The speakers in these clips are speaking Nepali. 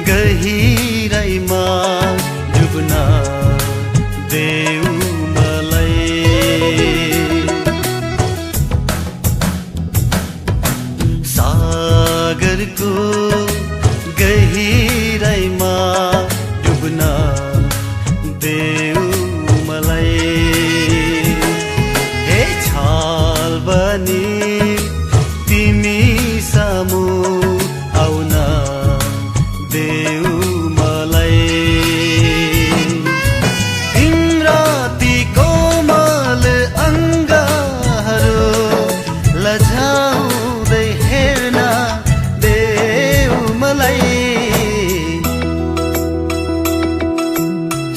गहिराइमा डुब्न देऊ मलाई। सागरको गहिराइमा डुब्न देऊ मलाई। हे छाल बनी तिमी सामु आउन देऊ मलाई। तिम्रो ती कोमल अङ्गहरू लजाउँदै हेर्न देऊ मलाई।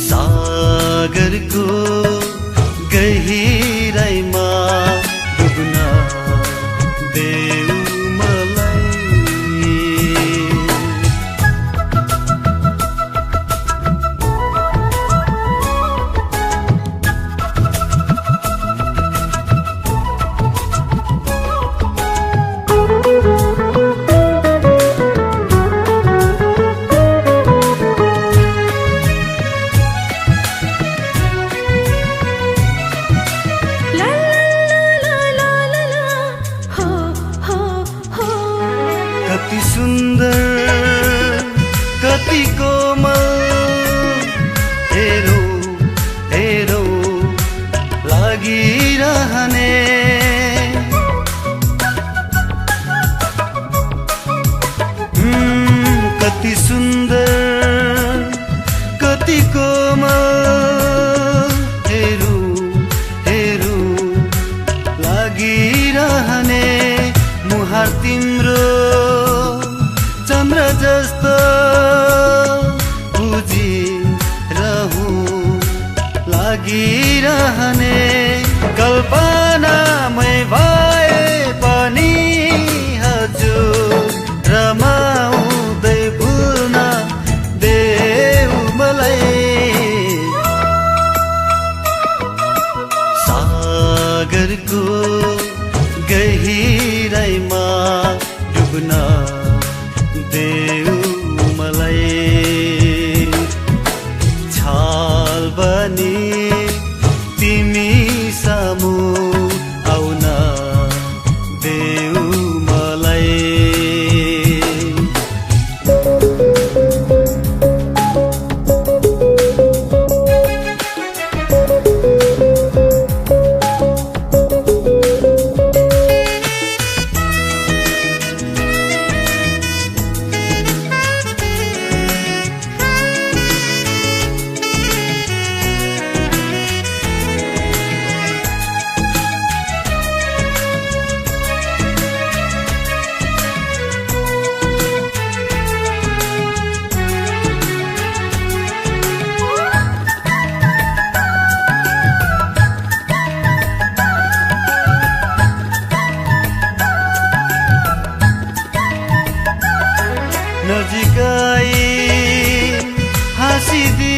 सागरको गहिराइमा डुब्न देऊ मलाई। कति सुन्दर कति कोमल हेरौ हेरौ लागिरहने। कति सुन्दर कति कोमल हेरौ हेरौ लागिरहने। मुहार तिम्रो चन्द्र जस्तो उजिरहु लागिरहने। कल्पनामै भए पनि हजुर रमाउँदै भुल्न देऊ मलाई। सागरको गहिराइमा डुब्न देऊ मलाई। छाल बनी तिमी सामु आउन देऊ मलाई। नजिकै हाँसिदिए